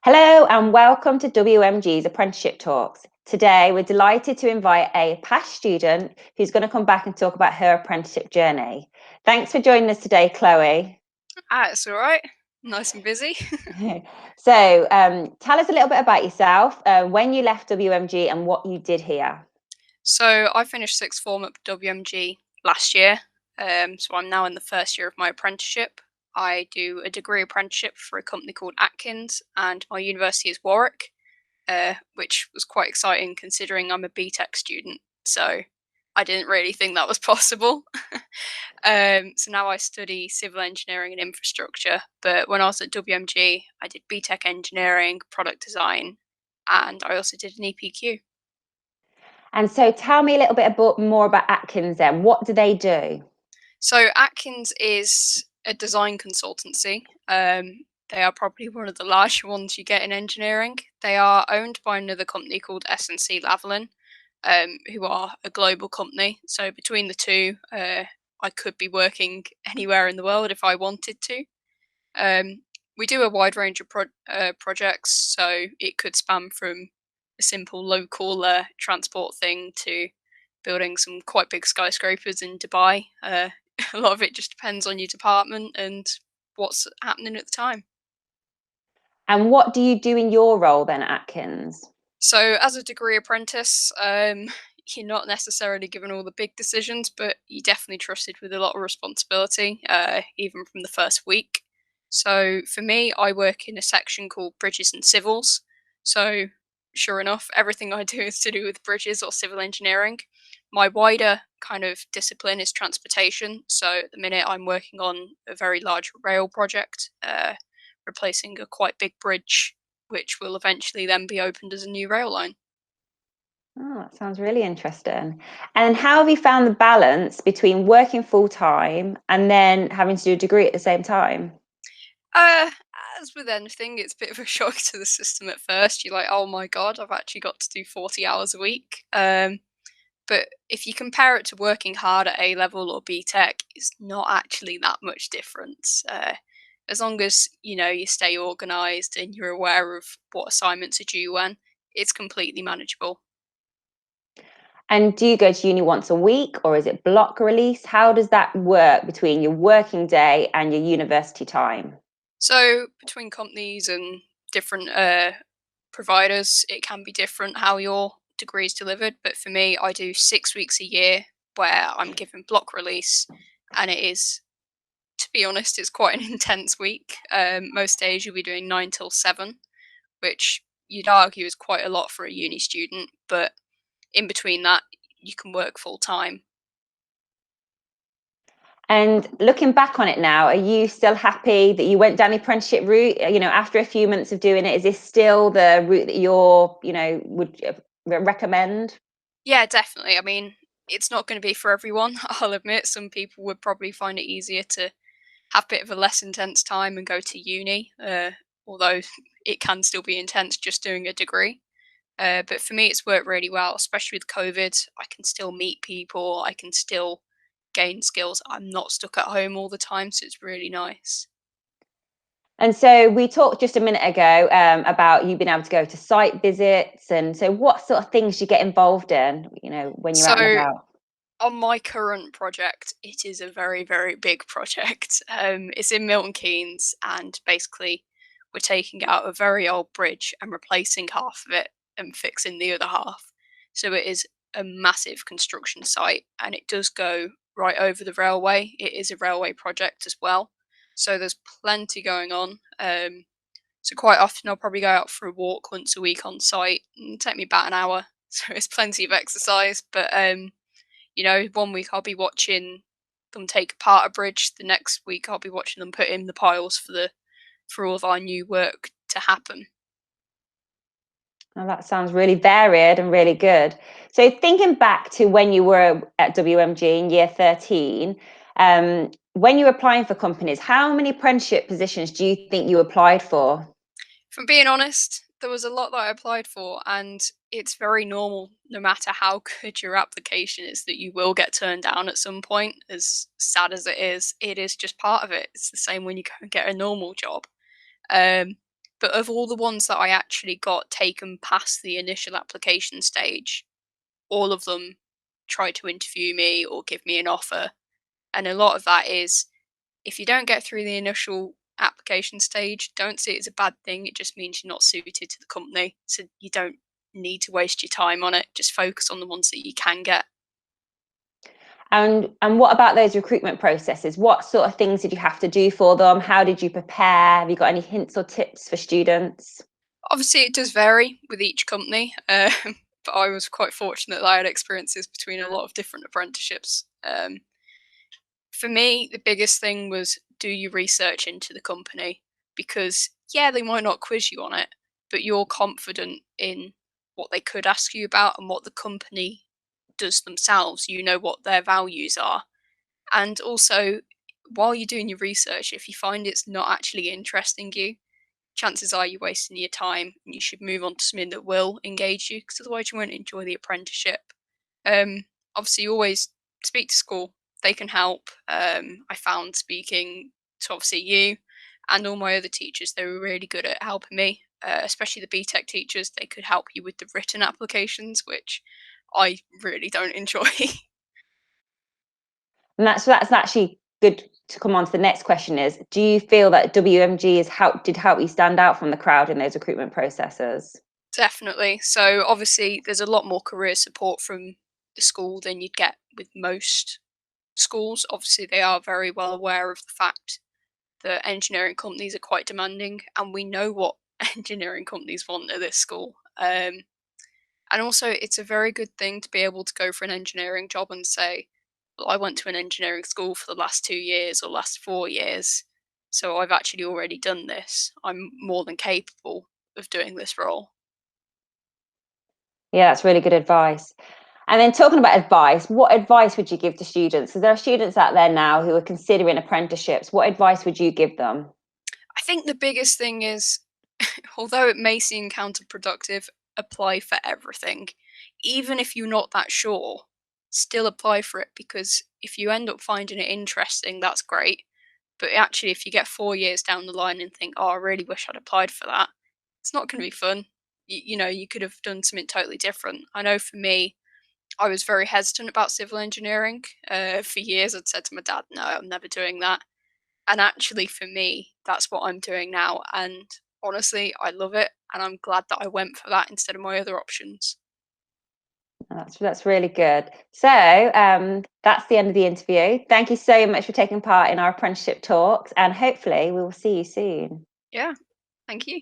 Hello and welcome to WMG's Apprenticeship Talks. Today we're delighted to invite a past student who's going to come back and talk about her apprenticeship journey. Thanks for joining us today, Chloe. It's all right. Nice and busy. Tell us a little bit about yourself, when you left WMG and what you did here. So I finished sixth form at WMG last year. So I'm now in the first year of my apprenticeship. I do a degree apprenticeship for a company called Atkins, and my university is Warwick, which was quite exciting considering I'm a BTEC student. So I didn't really think that was possible. So now I study civil engineering and infrastructure. But when I was at WMG, I did BTEC engineering, product design, and I also did an EPQ. And so tell me a little bit more about Atkins then. What do they do? So Atkins is a design consultancy. They are probably one of the larger ones you get in engineering. They are owned by another company called S&C Lavalin, who are a global company. So between the two, I could be working anywhere in the world if I wanted to. We do a wide range of projects, so it could span from a simple local transport thing to building some quite big skyscrapers in Dubai. A lot of it just depends on your department and what's happening at the time. And what do you do in your role then at Atkins? So, as a degree apprentice, you're not necessarily given all the big decisions, but you're definitely trusted with a lot of responsibility, even from the first week. So, for me, I work in a section called Bridges and Civils. So, sure enough, everything I do is to do with bridges or civil engineering. My wider kind of discipline is transportation. So, at the minute, I'm working on a very large rail project, replacing a quite big bridge which will eventually then be opened as a new rail line. Oh, that sounds really interesting. And how have you found the balance between working full time and then having to do a degree at the same time? Uh, as with anything, it's a bit of a shock to the system at first. You're like, oh my god, I've actually got to do 40 hours a week. But if you compare it to working hard at A level or BTEC, it's not actually that much difference. As long as you stay organised and you're aware of what assignments are due when, it's completely manageable. And do you go to uni once a week or is it block release? How does that work between your working day and your university time? So between companies and different providers, it can be different how your degree is delivered. But for me, I do 6 weeks a year where I'm given block release, and it is, to be honest, it's quite an intense week. Most days you'll be doing 9 till 7, which you'd argue is quite a lot for a uni student. But in between that, you can work full time. And looking back on it now, are you still happy that you went down the apprenticeship route? After a few months of doing it, is this still the route that would recommend? Yeah, definitely. I mean, it's not going to be for everyone. I'll admit some people would probably find it easier to have a bit of a less intense time and go to uni, although it can still be intense just doing a degree. But for me, it's worked really well, especially with COVID. I can still meet people, I can still gain skills. I'm not stuck at home all the time, so it's really nice. And so we talked just a minute ago about you being able to go to site visits. And so what sort of things do you get involved in, when you're out and So, about? on my current project, it is a very, very big project. It's in Milton Keynes, and basically, we're taking out a very old bridge and replacing half of it and fixing the other half. So it is a massive construction site, and it does go right over the railway. It is a railway project as well, so there's plenty going on. So quite often, I'll probably go out for a walk once a week on site, and take me about an hour. So it's plenty of exercise, but 1 week I'll be watching them take apart a bridge. The next week I'll be watching them put in the piles for all of our new work to happen. Oh, that sounds really varied and really good. So thinking back to when you were at WMG in year 13, when you were applying for companies, how many apprenticeship positions do you think you applied for? From being honest, there was a lot that I applied for, and it's very normal, no matter how good your application is, that you will get turned down at some point. As sad as it is just part of it. It's the same when you go and get a normal job. Um, But of all the ones that I actually got taken past the initial application stage, all of them tried to interview me or give me an offer. And a lot of that is, if you don't get through the initial application stage, don't see it as a bad thing. It just means you're not suited to the company. So you don't need to waste your time on it. Just focus on the ones that you can get. And what about those recruitment processes? What sort of things did you have to do for them? How did you prepare? Have you got any hints or tips for students? Obviously, it does vary with each company, but I was quite fortunate that I had experiences between a lot of different apprenticeships. For me, the biggest thing was, do your research into the company, because yeah, they might not quiz you on it, but you're confident in what they could ask you about and what the company does themselves. You know what their values are. And also, while you're doing your research, if you find it's not actually interesting you, chances are you're wasting your time and you should move on to something that will engage you, because otherwise you won't enjoy the apprenticeship. Obviously, you always speak to school, they can help. I found speaking to obviously you and all my other teachers, they were really good at helping me, especially the BTEC teachers. They could help you with the written applications, which I really don't enjoy. And that's actually good to come on to the next question is, do you feel that WMG did help you stand out from the crowd in those recruitment processes? Definitely. So obviously there's a lot more career support from the school than you'd get with most schools. Obviously they are very well aware of the fact that engineering companies are quite demanding, and we know what engineering companies want at this school. And also it's a very good thing to be able to go for an engineering job and say, well, I went to an engineering school for the last 2 years or last 4 years, so I've actually already done this. I'm more than capable of doing this role. Yeah, that's really good advice. And then talking about advice, what advice would you give to students? Because there are students out there now who are considering apprenticeships. What advice would you give them? I think the biggest thing is, although it may seem counterproductive, apply for everything. Even if you're not that sure, still apply for it, because if you end up finding it interesting, that's great. But actually, if you get 4 years down the line and think, oh, I really wish I'd applied for that, it's not going to be fun. You could have done something totally different. I know for me, I was very hesitant about civil engineering. For years, I'd said to my dad, no, I'm never doing that. And actually, for me, that's what I'm doing now. And honestly, I love it. And I'm glad that I went for that instead of my other options. That's really good. So that's the end of the interview. Thank you so much for taking part in our apprenticeship talks, and hopefully we will see you soon. Yeah, thank you.